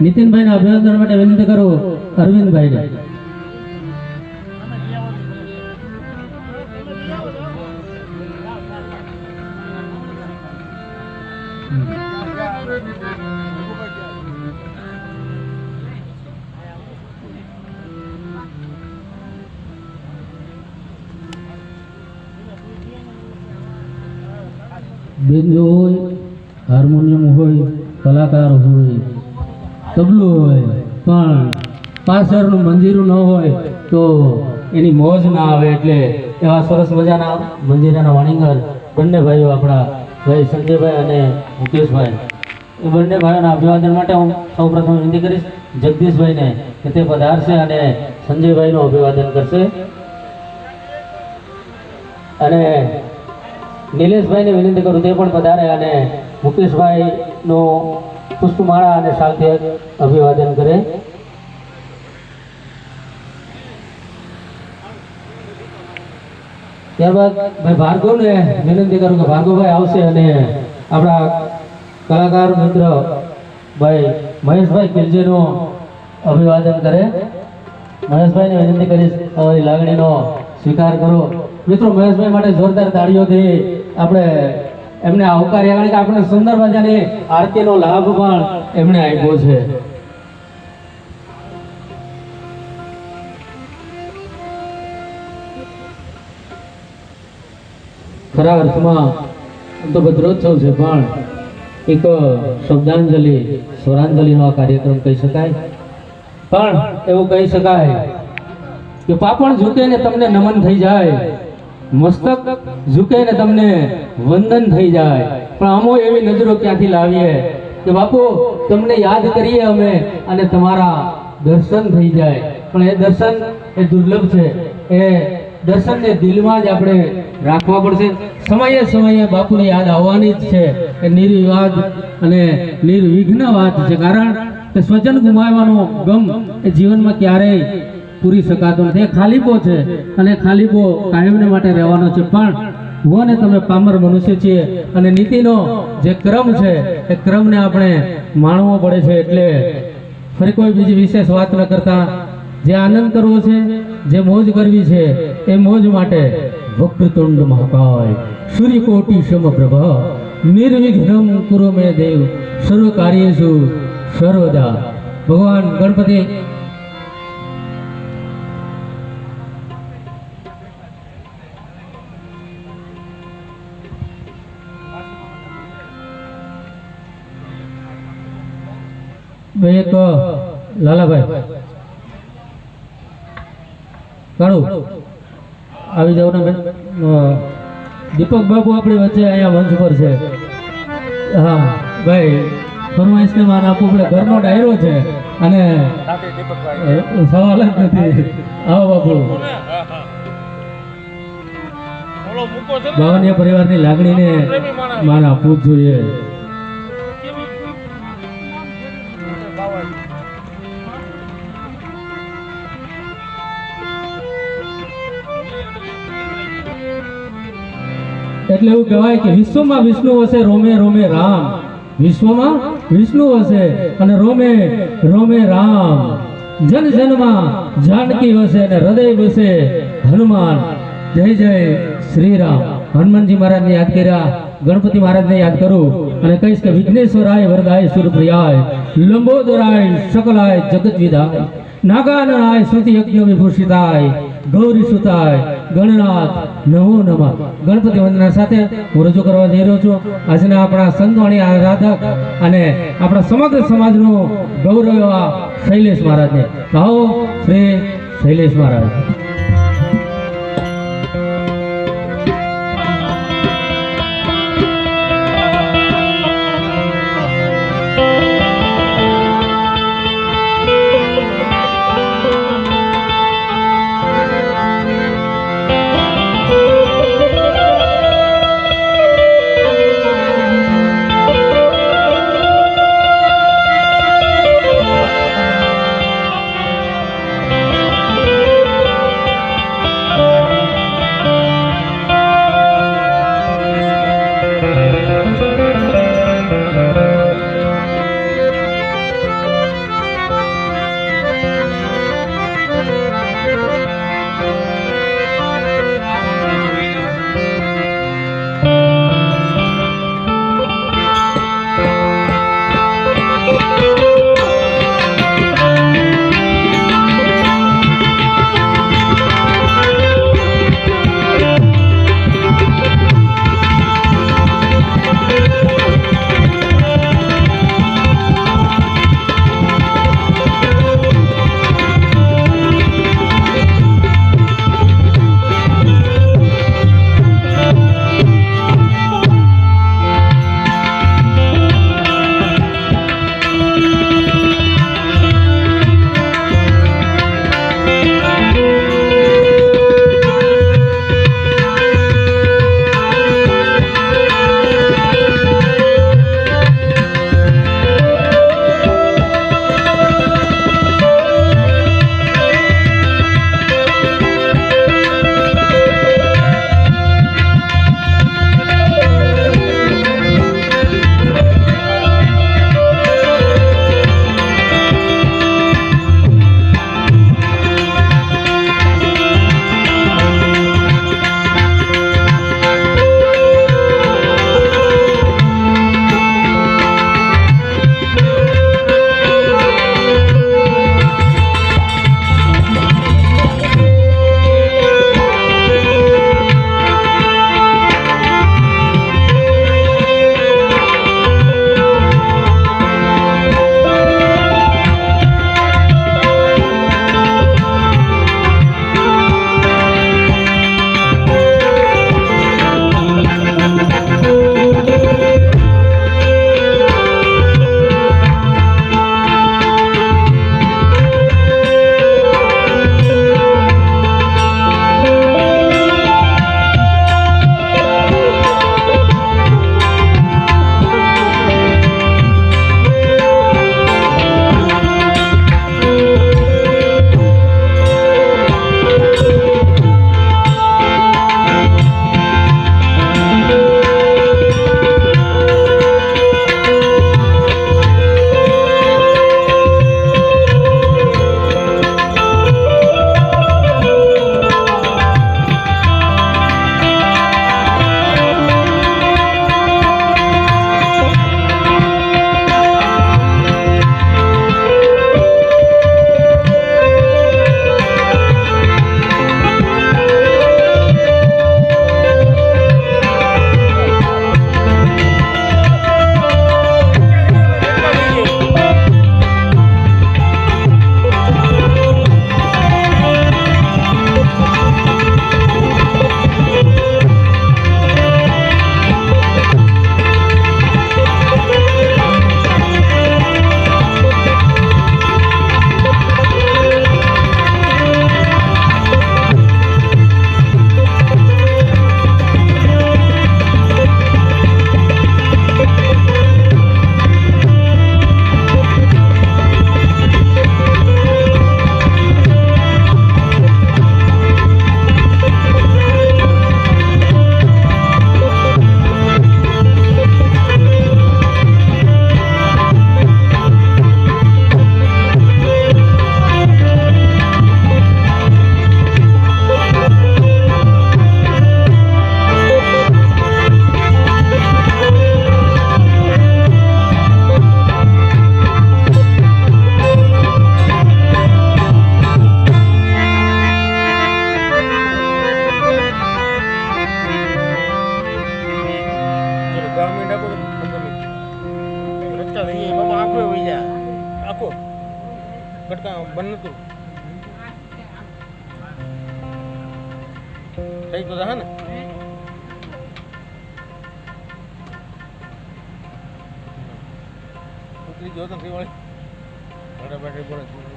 નીતિનભાઈના અભિનંદન માટે વિનંતી કરું અરવિંદભાઈને. બેન્જો હોય, હાર્મોનિયમ હોય, કલાકાર હોય, તબલું હોય, પણ પાછળનું મંજીરું ન હોય તો એની મોજ ના આવે. એટલે એવા સરસ મજાના મંજીરાના વાણીગર બંને ભાઈઓ આપણા ભાઈ સંજયભાઈ અને મુકેશભાઈ, એ બંને ભાઈઓના અભિવાદન માટે હું સૌપ્રથમ વિનંતી કરીશ જગદીશભાઈને કે તે પધારશે અને સંજયભાઈનું અભિવાદન કરશે. અને નિલેશભાઈને વિનંતી કરું તે પણ પધારે અને મુકેશભાઈનું પુષ્પમાળા અને શાલથી અભિવાદન કરે. ત્યારબાદ ભાઈ ભાર્ગવને વિનંતી કરું કે ભાર્ગવભાઈ આવશે અને આપણા કલાકાર મિત્ર ભાઈ મહેશભાઈ કિલજીનું અભિવાદન કરે. મહેશભાઈને વિનંતી કરીશ તમારી લાગણીનો સ્વીકાર કરો. મિત્રો મહેશભાઈ માટે જોરદાર તાળીઓથી આપણે એમને આવકાર્યા, કારણ કે આપણે સુંદર મજાની આરતીનો લાભ પણ એમણે આપ્યો છે. ખરા અર્થમાં તો ભદ્રોત્સવ છે, પણ એક શબ્દાંજલિ સ્વરાંજલિનો આ કાર્યક્રમ કહી શકાય. પણ એવું કહી શકાય કે પાપણ ઝૂકે ને તમને નમન થઈ જાય, મસ્તક ઝૂકે ને તમને વંદન થઈ જાય, પણ અમો એવી નજરો ક્યાંથી લાવીએ કે બાપુ તમને યાદ કરીએ અમે અને તમારા દર્શન થઈ જાય. પણ એ દર્શન એ દુર્લભ છે, એ દર્શનને દિલમાં જ આપણે રાખવા પડશે. સમયે સમયે બાપુની યાદ આવવાની જ છે. એ નિર્વિવાદ અને નિર્વિઘ્ન વાત છે, કારણ કે સ્વજન ગુમાવવાનો ગમ એ જીવનમાં ક્યારેય પૂરી શકાતો નથી. એ ખાલીપો છે અને ખાલીપો કાયમને માટે રહેવાનો છે. પણ હું અને તમે પામર મનુષ્ય છીએ અને નીતિનો જે ક્રમ છે એ ક્રમને આપણે માણવો પડે છે. એટલે ફરી કોઈ બીજી વિશેષ વાત ન કરતા જે આનંદ કરવો છે, જે મોજ કરવી છે, એ મોજ માટે વક્રતુંડ મહાકાય સૂર્યકોટી સમપ્રભ નિર્વિઘ્નમ કુરુ મે દેવ સર્વ કાર્યેષુ સર્વદા. ભગવાન ગણપતિ એક લાલાભાઈ કાળુ આવી જાવ ને. દીપક બાબુ આપણી વચ્ચે અહીંયા મંચ પર છે. હા ભાઈ, ફરમાઈશને માન આપવું પડે, ઘરનો ડાયરો છે અને સવાલ જ નથી. આવો બાપુ, બાવનિયા પરિવારની લાગણીને માન આપવું જ જોઈએ. એટલે એવું કહેવાય કે વિશ્વમાં વિષ્ણુ વસે રોમે રોમે રામ, વિશ્વમાં વિષ્ણુ વસે અને રોમે રોમે રામ, જન જનમાં જાનકી વસે અને હૃદય વસે હનુમાન. જય જય શ્રી રામ. હનુમાનજી મહારાજને યાદ કર્યા, ગણપતિ મહારાજને યાદ કરું અને કહીશ કે વિઘ્નેશ્વરાય વરદાય સુરપ્રિયાય લંબોદરાય સકલાય જગત વિદાય નાગાનનાય સ્મૃતિ યજ્ઞ વિભૂષિતાય ગૌરી સુતાય ગણનાથ નમો નમઃ. ગણપતિ વંદના સાથે હું રજૂ કરવા જઈ રહ્યો છું આજના આપણા સંતવાણી આરાધક અને આપણા સમગ્ર સમાજનો ગૌરવ એવા શૈલેષ મહારાજને. આવો શ્રી શૈલેષ મહારાજ. પહોંચા એ બાબા આખો વહી જા આખો કટકા બંધ નતું થઈ તો હે ને ઉતરી ગયો તો ફરી વળી બેટરી બોલે